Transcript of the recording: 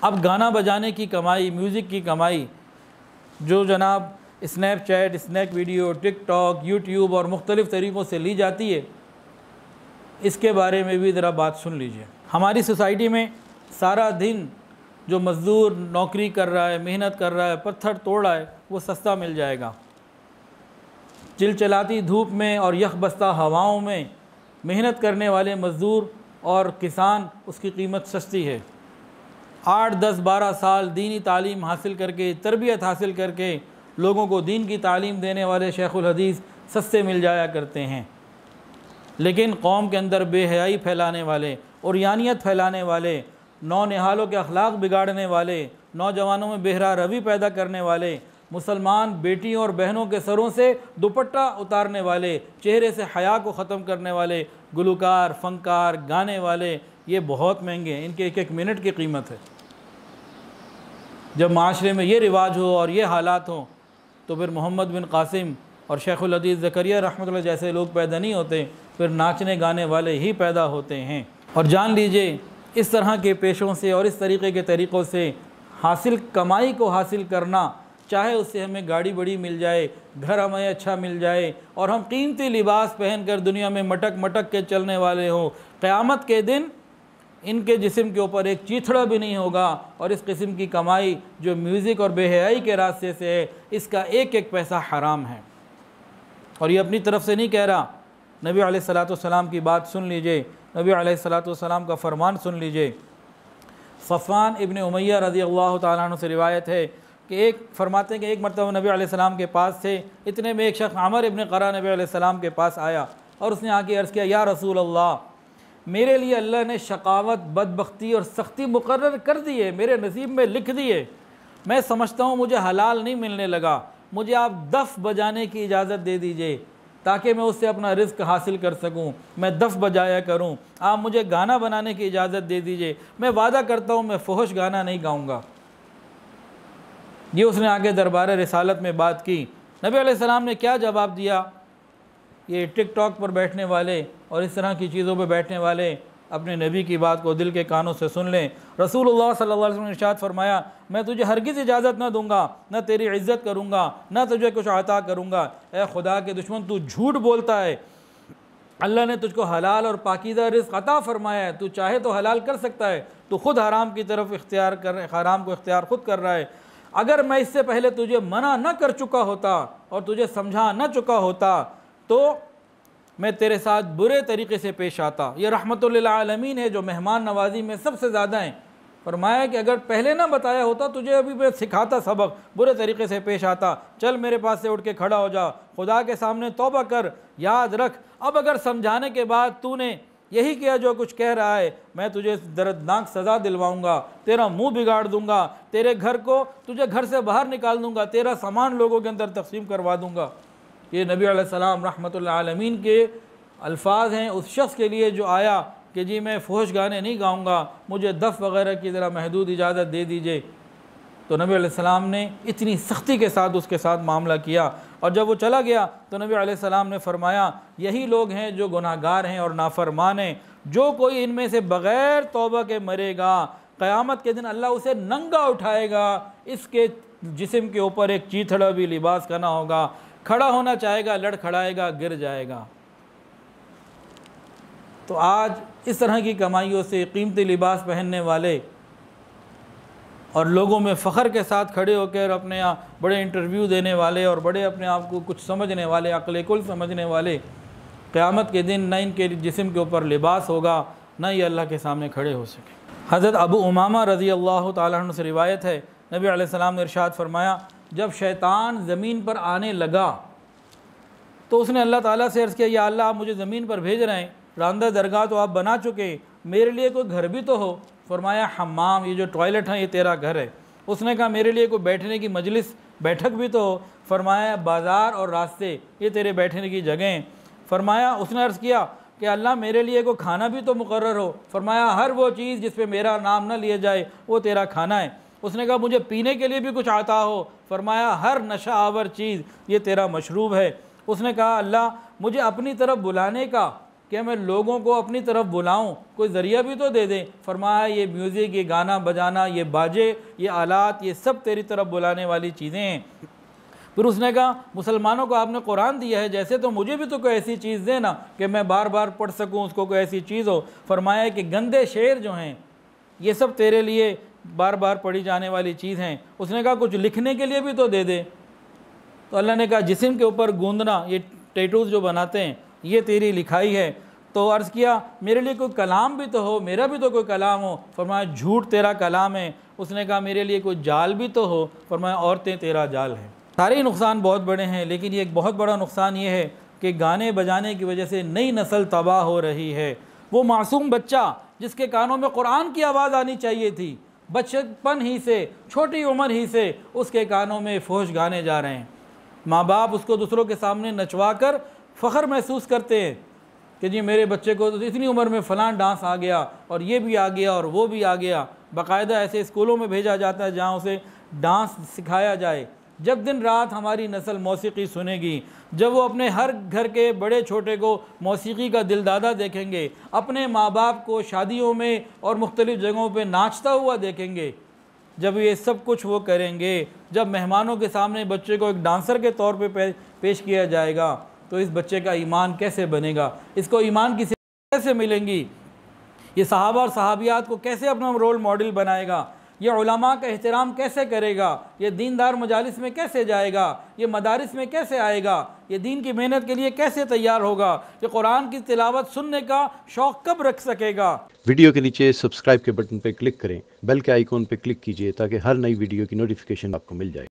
अब गाना बजाने की कमाई, म्यूज़िक की कमाई जो जनाब Snapchat, Snack Video, TikTok, YouTube और मुख्तलिफ़ तरीक़ों से ली जाती है, इसके बारे में भी ज़रा बात सुन लीजिए। हमारी सोसाइटी में सारा दिन जो मज़दूर नौकरी कर रहा है, मेहनत कर रहा है, पत्थर तोड़ रहा है, वो सस्ता मिल जाएगा। चिलचिलाती धूप में और यखबस्ता हवाओं में मेहनत करने वाले मज़दूर और किसान, उसकी कीमत सस्ती है। 8, 10, 12 साल दीनी तालीम हासिल करके, तरबियत हासिल करके लोगों को दीन की तालीम देने वाले शेखुल हदीस सस्ते मिल जाया करते हैं। लेकिन कौम के अंदर बेहयाई फैलाने वाले, उरियानियत फैलाने वाले, नौनिहालों के अखलाक बिगाड़ने वाले, नौजवानों में बेहरा रवि पैदा करने वाले, मुसलमान बेटियों और बहनों के सरों से दुपट्टा उतारने वाले, चेहरे से हया को ख़त्म करने वाले गुलकार, फ़नकार, गाने वाले, ये बहुत महंगे हैं। इनके एक एक मिनट की कीमत है। जब माशरे में ये रिवाज हो और ये हालात हों तो फिर मोहम्मद बिन कासिम और शेखुल हदीस ज़करिया रहमतुल्लाह जैसे लोग पैदा नहीं होते, फिर नाचने गाने वाले ही पैदा होते हैं। और जान लीजिए, इस तरह के पेशों से और इस तरीक़े के तरीक़ों से हासिल कमाई को हासिल करना, चाहे उससे हमें गाड़ी बड़ी मिल जाए, घर हमें अच्छा मिल जाए और हम कीमती लिबास पहन कर दुनिया में मटक मटक के चलने वाले हों, क़यामत के दिन इनके जिस्म के ऊपर एक चीथड़ा भी नहीं होगा। और इस किस्म की कमाई जो म्यूज़िक और बेहयाई के रास्ते से है, इसका एक एक पैसा हराम है। और ये अपनी तरफ से नहीं कह रहा, नबी अलैहिस्सलाम की बात सुन लीजिए, नबी अलैहिस्सलाम का फरमान सुन लीजिए। सफ़वान इब्न उमय्या रज़ियल्लाहु ताला अन्हु से रिवायत है कि एक फरमाते हैं कि एक मरतबा नबी अलैहिस्सलाम के पास थे, इतने में एक शख्स आमिर इब्न क़रा नबी अलैहिस्सलाम के पास आया और उसने आके अर्ज़ किया, या रसूल अल्लाह, मेरे लिए अल्लाह ने शकावत, बदबख्ती और सख्ती मुकर्रर कर दी है, मेरे नसीब में लिख दी है। मैं समझता हूँ मुझे हलाल नहीं मिलने लगा, मुझे आप दफ़ बजाने की इजाज़त दे दीजिए ताकि मैं उससे अपना रिज़्क़ हासिल कर सकूं, मैं दफ़ बजाया करूं। आप मुझे गाना बनाने की इजाज़त दे दीजिए, मैं वादा करता हूं मैं फ़ोहश गाना नहीं गाऊंगा। ये उसने आगे दरबार रिसालत में बात की। नबी अलैहिस्सलाम ने क्या जवाब दिया? ये टिकटॉक पर बैठने वाले और इस तरह की चीज़ों पर बैठने वाले अपने नबी की बात को दिल के कानों से सुन लें। रसूलुल्लाह सल्लल्लाहु अलैहि वसल्लम ने इरशाद फरमाया, मैं तुझे हरगिज़ इजाज़त न दूंगा, न तेरी इज़्ज़त करूँगा, न तुझे कुछ अता करूँगा। ए खुदा के दुश्मन, तू झूठ बोलता है। अल्लाह ने तुझको हलाल और पाकीज़ा रिज़्क़ अता फरमाया है, तू चाहे तो हलाल कर सकता है, तू खुद हराम की तरफ इख्तियार कर, हराम को इख्तियार खुद कर रहा है। अगर मैं इससे पहले तुझे मना न कर चुका होता और तुझे समझा न चुका होता तो मैं तेरे साथ बुरे तरीक़े से पेश आता। ये रहमतुल लिल आलमीन है जो मेहमान नवाजी में सबसे ज़्यादा हैं। फरमाया कि अगर पहले ना बताया होता तुझे अभी मैं सिखाता सबक, बुरे तरीक़े से पेश आता। चल मेरे पास से उठ के खड़ा हो जा, खुदा के सामने तौबा कर, याद रख अब अगर समझाने के बाद तूने यही किया जो कुछ कह रहा है, मैं तुझे दर्दनाक सज़ा दिलवाऊंगा, तेरा मुंह बिगाड़ दूंगा, तेरे घर को तुझे घर से बाहर निकाल दूंगा, तेरा सामान लोगों के अंदर तकसीम करवा दूंगा। ये नबी अलैहिस्सलाम रहमतुल आलमीन के अल्फाज हैं उस शख्स के लिए जो आया कि जी मैं फ़ोहश गाने नहीं गाऊंगा, मुझे दफ़ वगैरह की ज़रा महदूद इजाज़त दे दीजिए। तो नबी अलैहिस्सलाम ने इतनी सख्ती के साथ उसके साथ मामला किया। और जब वो चला गया तो नबी अलैहिस्सलाम ने फरमाया, यही लोग हैं जो गुनाहगार हैं और नाफरमान हैं। जो कोई इनमें से बग़ैर तौबा के मरेगा, क़यामत के दिन अल्लाह उसे नंगा उठाएगा, इसके जिस्म के ऊपर एक चीथड़ा भी लिबास का ना होगा, खड़ा होना चाहेगा लड़खड़ाएगा, गिर जाएगा। तो आज इस तरह की कमाइयों से कीमती लिबास पहनने वाले और लोगों में फ़ख्र के साथ खड़े होकर अपने आप बड़े इंटरव्यू देने वाले और बड़े अपने आप को कुछ समझने वाले, अक़ल कुल समझने वाले, क़यामत के दिन न इनके जिस्म के ऊपर लिबास होगा, न ये अल्लाह के सामने खड़े हो सके। हज़रत अबू उमामा रज़ियल्लाहु ताला अन्हु से रिवायत है, नबी अलैहिस्सलाम ने इरशाद फरमाया, जब शैतान ज़मीन पर आने लगा तो उसने अल्लाह ताला से अर्ज़ किया, या अल्लाह आप मुझे ज़मीन पर भेज रहे हैं, रांदा दरगाह तो आप बना चुके, मेरे लिए कोई घर भी तो हो। फरमाया हम्माम, ये जो टॉयलेट है ये तेरा घर है। उसने कहा मेरे लिए कोई बैठने की मजलिस, बैठक भी तो हो। फरमाया बाज़ार और रास्ते ये तेरे बैठने की जगह हैं। फरमाया उसने अर्ज़ किया कि अल्लाह मेरे लिए कोई खाना भी तो मुकर्रर हो। फरमाया हर वो चीज़ जिस पे मेरा नाम न लिया जाए वो तेरा खाना है। उसने कहा मुझे पीने के लिए भी कुछ आता हो। फरमाया हर नशा आवर चीज़ ये तेरा मशरूब है। उसने कहा अल्लाह मुझे अपनी तरफ बुलाने का कि मैं लोगों को अपनी तरफ बुलाऊं, कोई ज़रिया भी तो दे दें। फरमाया ये म्यूज़िक, ये गाना बजाना, ये बाजे, ये आलात, ये सब तेरी तरफ बुलाने वाली चीज़ें हैं। फिर उसने कहा मुसलमानों को आपने कुरान दिया है, जैसे तो मुझे भी तो कोई ऐसी चीज़ दे ना कि मैं बार बार पढ़ सकूं, उसको कोई ऐसी चीज़ हो। फरमाया कि गंदे शेर जो हैं ये सब तेरे लिए बार बार पढ़ी जाने वाली चीज़ हैं। उसने कहा कुछ लिखने के लिए भी तो दे दे। तो अल्लाह ने कहा जिस्म के ऊपर गूंदना, ये टैटूज़ जो बनाते हैं, ये तेरी लिखाई है। तो अर्ज़ किया मेरे लिए कोई कलाम भी तो हो, मेरा भी तो कोई कलाम हो। फरमाया झूठ तेरा कलाम है। उसने कहा मेरे लिए कोई जाल भी तो हो। फरमाया औरतें तेरा जाल है। सारे नुकसान बहुत बड़े हैं, लेकिन ये एक बहुत बड़ा नुकसान ये है कि गाने बजाने की वजह से नई नस्ल तबाह हो रही है। वो मासूम बच्चा जिसके कानों में कुरान की आवाज़ आनी चाहिए थी, बचपन ही से, छोटी उम्र ही से उसके कानों में फहश गाने जा रहे हैं। माँ बाप उसको दूसरों के सामने नचवा कर फ़ख्र महसूस करते हैं कि जी मेरे बच्चे को तो इतनी उम्र में फ़लाँ डांस आ गया और ये भी आ गया और वो भी आ गया। बाकायदा ऐसे स्कूलों में भेजा जाता है जहाँ उसे डांस सिखाया जाए। जब दिन रात हमारी नस्ल मौसीकी सुनेगी, जब वो अपने हर घर के बड़े छोटे को मौसीकी का दिलदादा देखेंगे, अपने माँ बाप को शादियों में और मुख्तलिफ़ जगहों पे नाचता हुआ देखेंगे, जब ये सब कुछ वो करेंगे, जब मेहमानों के सामने बच्चे को एक डांसर के तौर पे पेश किया जाएगा, तो इस बच्चे का ईमान कैसे बनेगा, इसको ईमान की कैसे मिलेंगी, ये सहाबा और सहाबियात को कैसे अपना रोल मॉडल बनाएगा, ये उलमा का एहतराम कैसे करेगा, ये दीनदार मजालिस में कैसे जाएगा, ये मदारिस में कैसे आएगा, ये दीन की मेहनत के लिए कैसे तैयार होगा, ये कुरान की तिलावत सुनने का शौक़ कब रख सकेगा। वीडियो के नीचे सब्सक्राइब के बटन पर क्लिक करें, बेल के आइकॉन पर क्लिक कीजिए ताकि हर नई वीडियो की नोटिफिकेशन आपको मिल जाए।